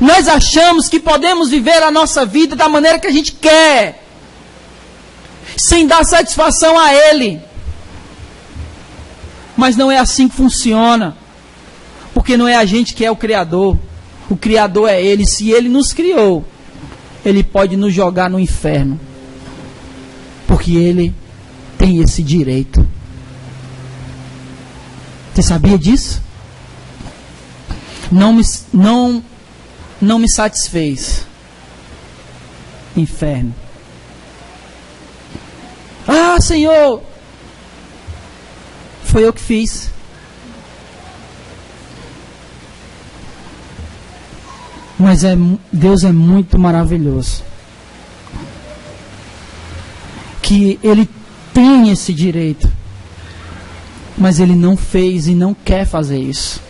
nós achamos que podemos viver a nossa vida da maneira que a gente quer, sem dar satisfação a Ele. Mas não é assim que funciona. Porque não é a gente que é o Criador. O Criador é Ele. Se Ele nos criou, Ele pode nos jogar no inferno. Porque Ele tem esse direito. Você sabia disso? Não me satisfez. Inferno. Ah, Senhor, foi eu que fiz. Mas Deus é muito maravilhoso. Que Ele tem esse direito. Mas Ele não fez e não quer fazer isso.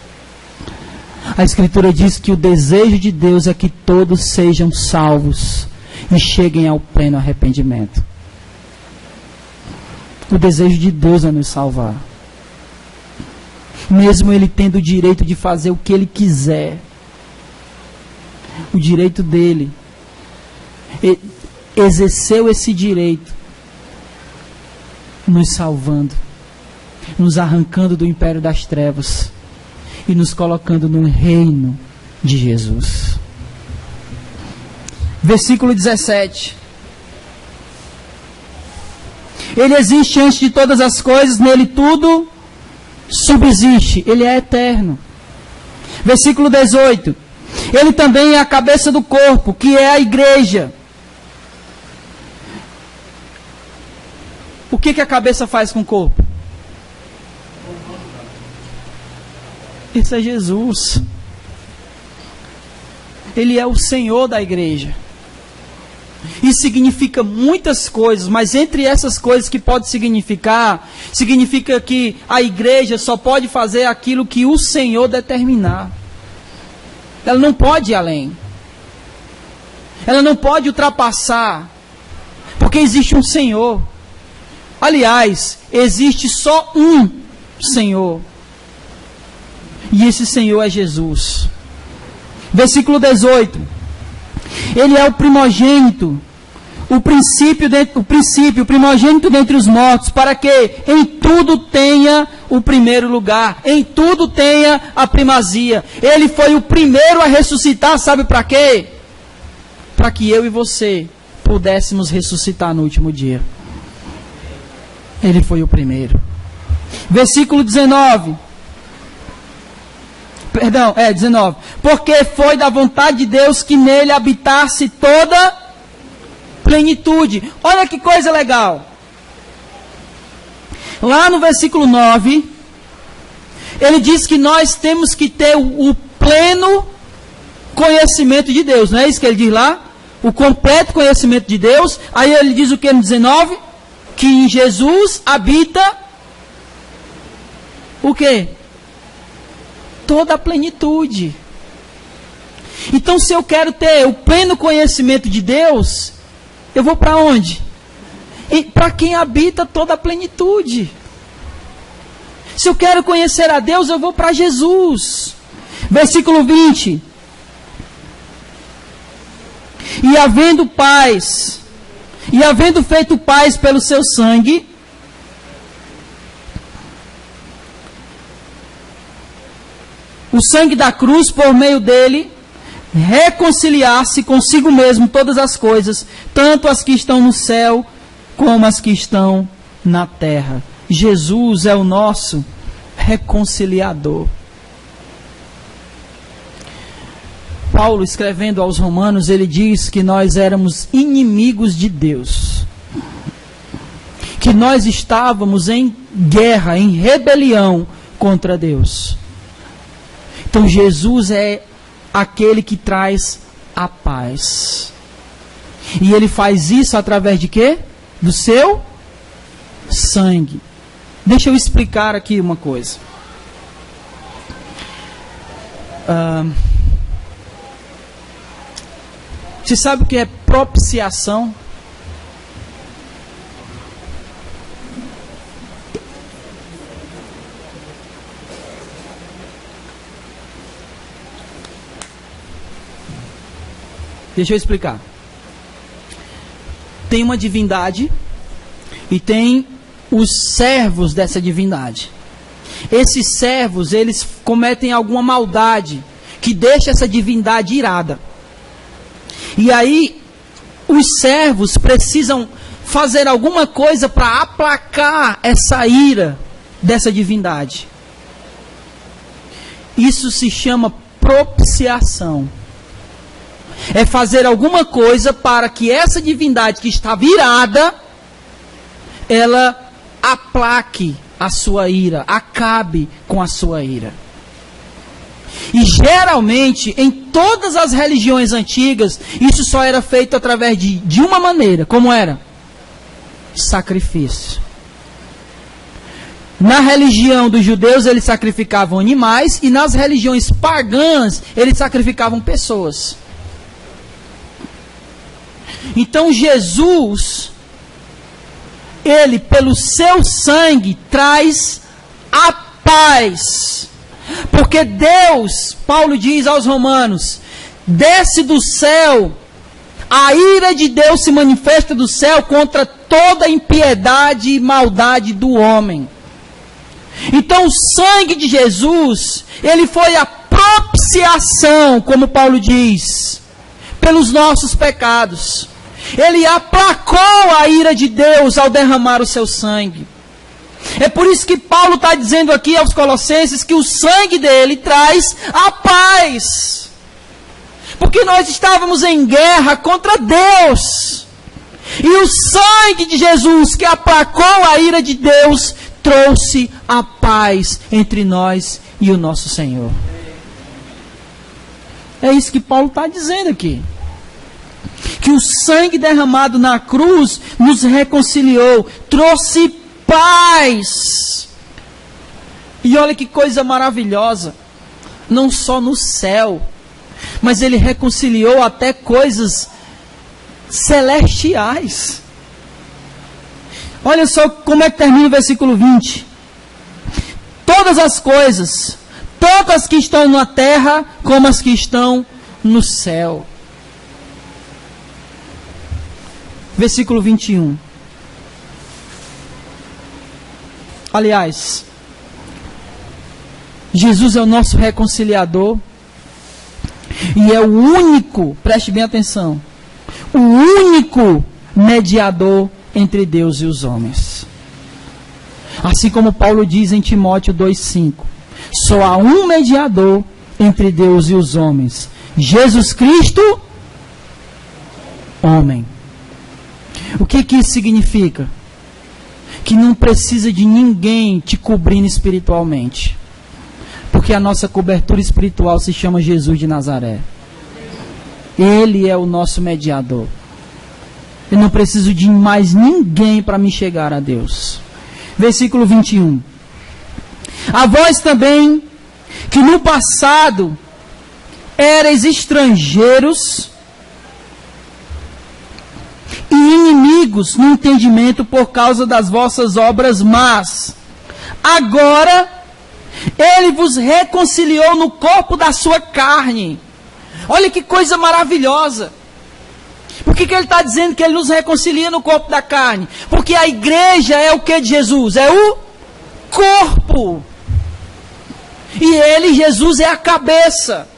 A Escritura diz que o desejo de Deus é que todos sejam salvos e cheguem ao pleno arrependimento. O desejo de Deus é nos salvar. Mesmo Ele tendo o direito de fazer o que Ele quiser. O direito dele. Ele exerceu esse direito. Nos salvando. Nos arrancando do império das trevas. E nos colocando no reino de Jesus. Versículo 17. Ele existe antes de todas as coisas, nele tudo subsiste. Ele é eterno. Versículo 18. Ele também é a cabeça do corpo, que é a igreja. O que a cabeça faz com o corpo? Esse é Jesus. Ele é o Senhor da igreja. e significa muitas coisas, mas entre essas coisas que pode significar, significa que a igreja só pode fazer aquilo que o Senhor determinar. Ela não pode ir além. Ela não pode ultrapassar, porque existe um Senhor. Aliás, existe só um Senhor. E esse Senhor é Jesus. Versículo 18. Ele é o primogênito, o primogênito dentre os mortos, para que em tudo tenha o primeiro lugar, em tudo tenha a primazia. Ele foi o primeiro a ressuscitar, sabe para quê? Para que eu e você pudéssemos ressuscitar no último dia. Ele foi o primeiro. Versículo 19. 19. Porque foi da vontade de Deus que nele habitasse toda plenitude. Olha que coisa legal. Lá no versículo 9, ele diz que nós temos que ter o pleno conhecimento de Deus. Não é isso que ele diz lá? O completo conhecimento de Deus. Aí ele diz o que no 19? Que em Jesus habita o quê? Toda a plenitude. Então, se eu quero ter o pleno conhecimento de Deus, eu vou para onde? Para quem habita toda a plenitude. Se eu quero conhecer a Deus, eu vou para Jesus. Versículo 20. E havendo feito paz pelo seu sangue, o sangue da cruz, por meio dele, reconciliar-se consigo mesmo todas as coisas, tanto as que estão no céu, como as que estão na terra. Jesus é o nosso reconciliador. Paulo, escrevendo aos Romanos, ele diz que nós éramos inimigos de Deus. Que nós estávamos em guerra, em rebelião contra Deus. Então Jesus é aquele que traz a paz. E ele faz isso através de quê? Do seu sangue. Deixa eu explicar aqui uma coisa. Você sabe o que é propiciação? Deixa eu explicar. Tem uma divindade e tem os servos dessa divindade. Esses servos, eles cometem alguma maldade que deixa essa divindade irada. E aí, os servos precisam fazer alguma coisa para aplacar essa ira dessa divindade. Isso se chama propiciação. É fazer alguma coisa para que essa divindade que está virada, ela aplaque a sua ira, acabe com a sua ira. E geralmente, em todas as religiões antigas, isso só era feito através de uma maneira. Como era? Sacrifício. Na religião dos judeus, eles sacrificavam animais, e nas religiões pagãs, eles sacrificavam pessoas. Então Jesus, ele pelo seu sangue traz a paz. Porque Deus, Paulo diz aos Romanos, desce do céu, a ira de Deus se manifesta do céu contra toda a impiedade e maldade do homem. Então o sangue de Jesus, ele foi a propiciação, como Paulo diz, pelos nossos pecados. Ele aplacou a ira de Deus ao derramar o seu sangue. É por isso que Paulo está dizendo aqui aos Colossenses que o sangue dele traz a paz. Porque nós estávamos em guerra contra Deus. E o sangue de Jesus, que aplacou a ira de Deus, trouxe a paz entre nós e o nosso Senhor. É isso que Paulo está dizendo aqui. Que que o sangue derramado na cruz nos reconciliou, trouxe paz. E olha que coisa maravilhosa, não só no céu, mas ele reconciliou até coisas celestiais. Olha só como é que termina o versículo 20. Todas as coisas, tanto as que estão na terra, como as que estão no céu. Versículo 21. Aliás, Jesus é o nosso reconciliador e é o único, preste bem atenção, o único mediador entre Deus e os homens. Assim como Paulo diz em Timóteo 2,5, só há um mediador entre Deus e os homens, Jesus Cristo, homem. O que isso significa? Que não precisa de ninguém te cobrindo espiritualmente, porque a nossa cobertura espiritual se chama Jesus de Nazaré. Ele é o nosso mediador. Eu não preciso de mais ninguém para me chegar a Deus. Versículo 21. A vós também, que no passado erais estrangeiros e inimigos no entendimento por causa das vossas obras más, agora ele vos reconciliou no corpo da sua carne. Olha que coisa maravilhosa. Por que ele está dizendo que ele nos reconcilia no corpo da carne? Porque a igreja é o que de Jesus? É o corpo. E ele, Jesus, é a cabeça.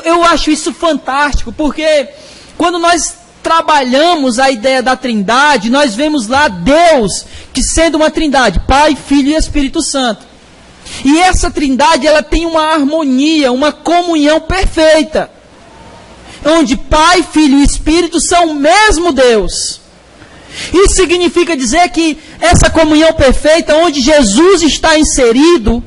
Eu acho isso fantástico, porque quando nós trabalhamos a ideia da trindade, nós vemos lá Deus, que sendo uma trindade, Pai, Filho e Espírito Santo. E essa trindade, ela tem uma harmonia, uma comunhão perfeita, onde Pai, Filho e Espírito são o mesmo Deus. Isso significa dizer que essa comunhão perfeita, onde Jesus está inserido,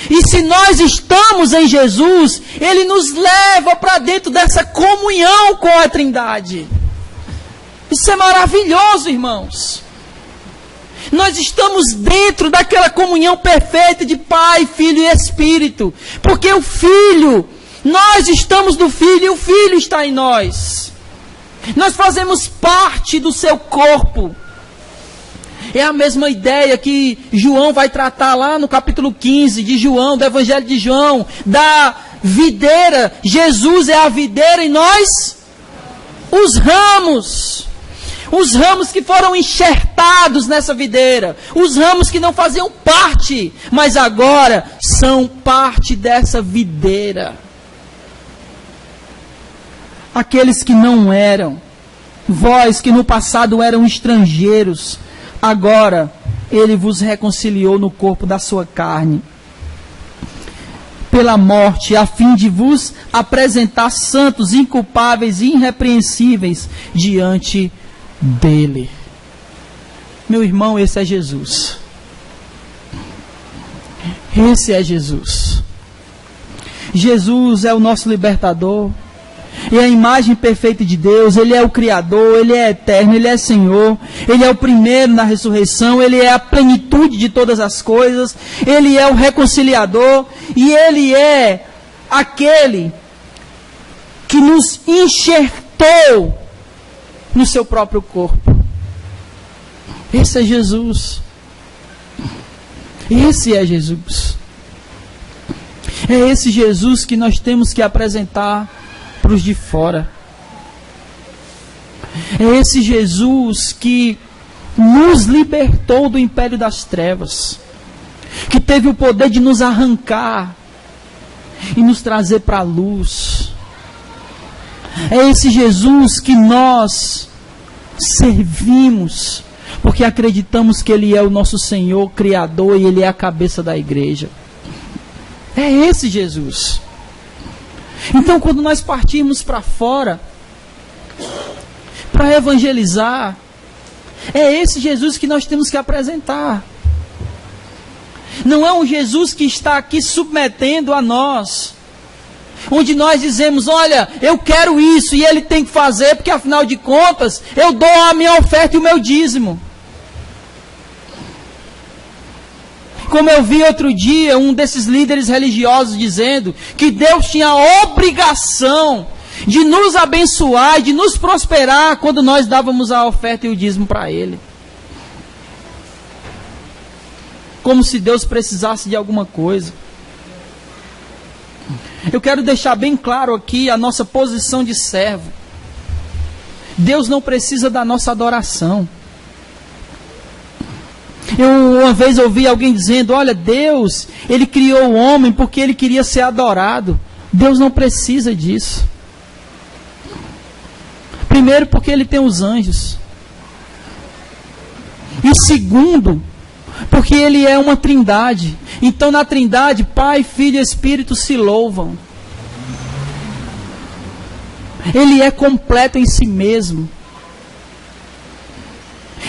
e se nós estamos em Jesus, Ele nos leva para dentro dessa comunhão com a trindade. Isso é maravilhoso, irmãos. Nós estamos dentro daquela comunhão perfeita de Pai, Filho e Espírito. Porque o Filho, nós estamos no Filho e o Filho está em nós. Nós fazemos parte do seu corpo. É a mesma ideia que João vai tratar lá no capítulo 15 de João, do Evangelho de João, da videira. Jesus é a videira e nós, os ramos. Os ramos que foram enxertados nessa videira. Os ramos que não faziam parte, mas agora são parte dessa videira. Aqueles que não eram, vós que no passado eram estrangeiros, agora Ele vos reconciliou no corpo da sua carne, pela morte, a fim de vos apresentar santos, inculpáveis e irrepreensíveis diante dele. Meu irmão, esse é Jesus. Esse é Jesus. Jesus é o nosso libertador. É a imagem perfeita de Deus. Ele é o Criador, Ele é eterno, Ele é Senhor. Ele é o primeiro na ressurreição. Ele é a plenitude de todas as coisas. Ele é o reconciliador. E Ele é aquele que nos enxertou no seu próprio corpo. Esse é Jesus. Esse é Jesus. É esse Jesus que nós temos que apresentar para os de fora. É esse Jesus que nos libertou do império das trevas, que teve o poder de nos arrancar e nos trazer para a luz. É esse Jesus que nós servimos, porque acreditamos que Ele é o nosso Senhor, Criador, e Ele é a cabeça da igreja. É esse Jesus. Então, quando nós partirmos para fora, para evangelizar, é esse Jesus que nós temos que apresentar. Não é um Jesus que está aqui submetendo a nós, onde nós dizemos, olha, eu quero isso e ele tem que fazer, porque afinal de contas, eu dou a minha oferta e o meu dízimo. Como eu vi outro dia, um desses líderes religiosos dizendo que Deus tinha a obrigação de nos abençoar, de nos prosperar, quando nós dávamos a oferta e o dízimo para Ele. Como se Deus precisasse de alguma coisa. Eu quero deixar bem claro aqui a nossa posição de servo. Deus não precisa da nossa adoração. Eu uma vez ouvi alguém dizendo, olha, Deus, Ele criou o homem porque Ele queria ser adorado. Deus não precisa disso. Primeiro, porque Ele tem os anjos. E segundo, porque Ele é uma trindade. Então na trindade, Pai, Filho e Espírito se louvam. Ele é completo em si mesmo.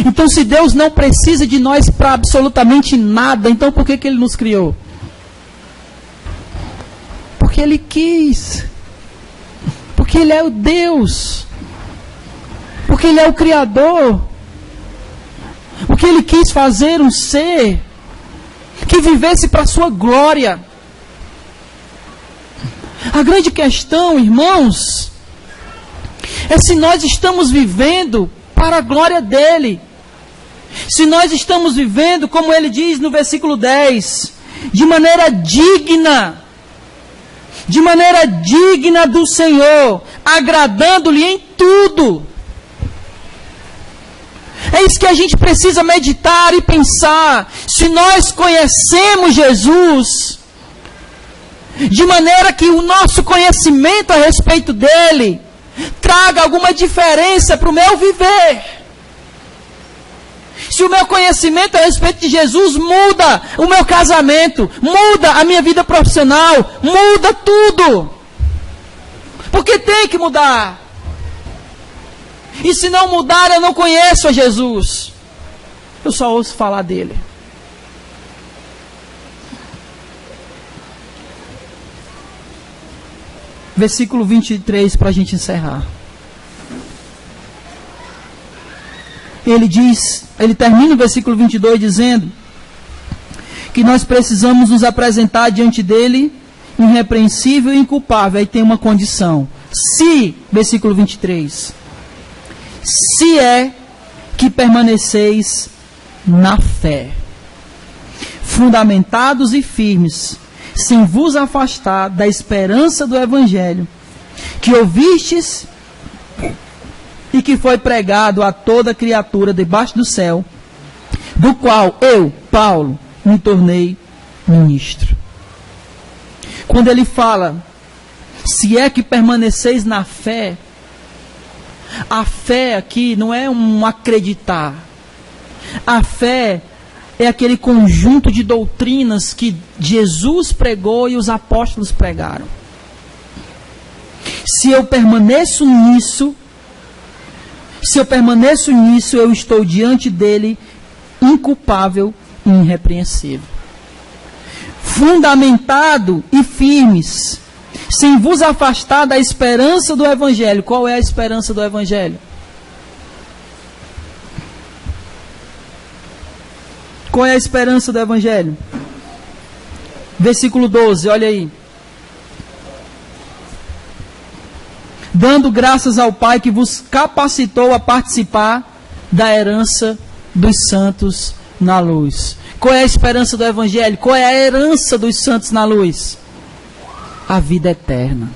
Então se Deus não precisa de nós para absolutamente nada, então por que Ele nos criou? Porque Ele quis. Porque Ele é o Deus. Porque Ele é o Criador. Porque Ele quis fazer um ser que vivesse para a sua glória. A grande questão, irmãos, é se nós estamos vivendo para a glória dEle. Se nós estamos vivendo, como Ele diz no versículo 10, de maneira digna do Senhor, agradando-lhe em tudo. É isso que a gente precisa meditar e pensar. Se nós conhecemos Jesus, de maneira que o nosso conhecimento a respeito dele traga alguma diferença para o meu viver. Se o meu conhecimento a respeito de Jesus muda o meu casamento, muda a minha vida profissional, muda tudo. Porque tem que mudar. E se não mudar, eu não conheço a Jesus. Eu só ouço falar dele. Versículo 23 para a gente encerrar. Ele termina o versículo 22 dizendo que nós precisamos nos apresentar diante dele irrepreensível e inculpável. Aí tem uma condição. Se, versículo 23, se é que permaneceis na fé, fundamentados e firmes, sem vos afastar da esperança do Evangelho, que ouvistes e que foi pregado a toda criatura debaixo do céu, do qual eu, Paulo, me tornei ministro. Quando ele fala, se é que permaneceis na fé, a fé aqui não é um acreditar. A fé é aquele conjunto de doutrinas que Jesus pregou e os apóstolos pregaram. Se eu permaneço nisso, eu estou diante dele inculpável e irrepreensível. Fundamentado e firmes, sem vos afastar da esperança do Evangelho. Qual é a esperança do Evangelho? Qual é a esperança do Evangelho? Versículo 12, olha aí. Dando graças ao Pai que vos capacitou a participar da herança dos santos na luz. Qual é a esperança do Evangelho? Qual é a herança dos santos na luz? A vida eterna.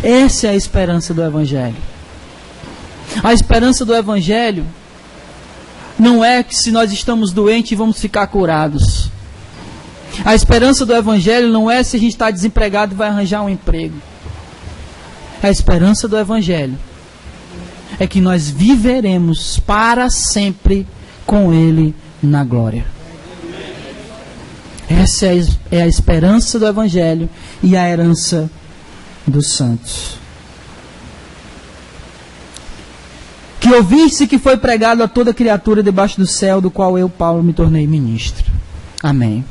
Essa é a esperança do Evangelho. A esperança do Evangelho não é que se nós estamos doentes vamos ficar curados. A esperança do Evangelho não é se a gente está desempregado e vai arranjar um emprego. A esperança do Evangelho é que nós viveremos para sempre com Ele na glória. Essa é a esperança do Evangelho e a herança dos santos. Que ouviste que foi pregado a toda criatura debaixo do céu, do qual eu, Paulo, me tornei ministro. Amém.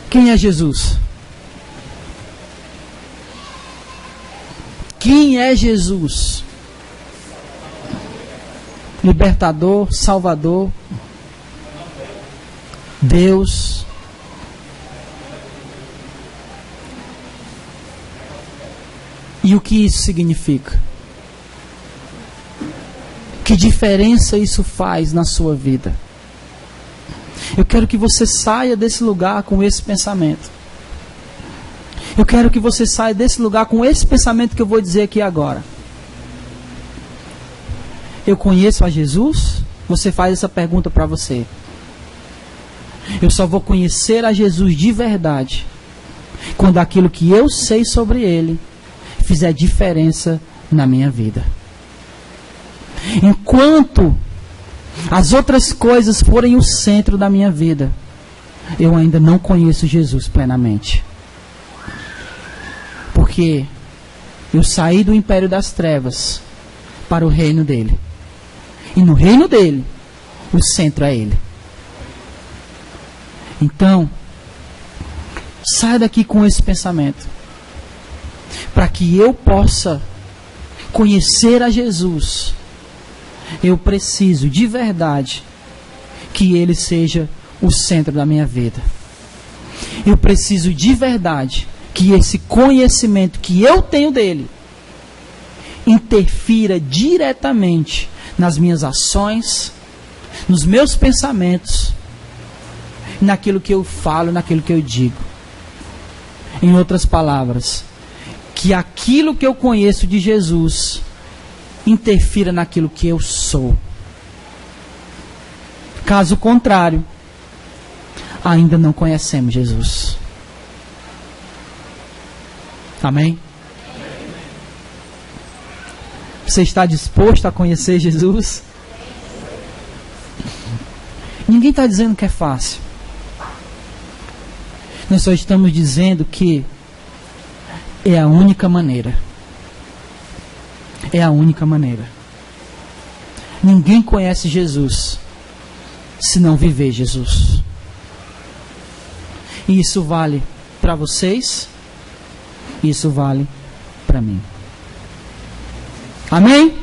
Quem é Jesus? Quem é Jesus? Libertador, Salvador, Deus. E o que isso significa? Que diferença isso faz na sua vida? Eu quero que você saia desse lugar com esse pensamento. Eu quero que você saia desse lugar com esse pensamento que eu vou dizer aqui agora. Eu conheço a Jesus? Você faz essa pergunta para você. Eu só vou conhecer a Jesus de verdade quando aquilo que eu sei sobre Ele fizer diferença na minha vida. Enquanto as outras coisas forem o centro da minha vida, eu ainda não conheço Jesus plenamente. Porque eu saí do império das trevas para o reino dele. E no reino dele, o centro é Ele. Então, saia daqui com esse pensamento. Para que eu possa conhecer a Jesus, eu preciso de verdade que Ele seja o centro da minha vida. Eu preciso de verdade que esse conhecimento que eu tenho dele interfira diretamente nas minhas ações, nos meus pensamentos, naquilo que eu falo, naquilo que eu digo. Em outras palavras, que aquilo que eu conheço de Jesus interfira naquilo que eu sou. Caso contrário, ainda não conhecemos Jesus. Amém? Você está disposto a conhecer Jesus? Ninguém está dizendo que é fácil. Nós só estamos dizendo que é a única maneira. É a única maneira. Ninguém conhece Jesus se não viver Jesus. E isso vale para vocês, isso vale para mim. Amém?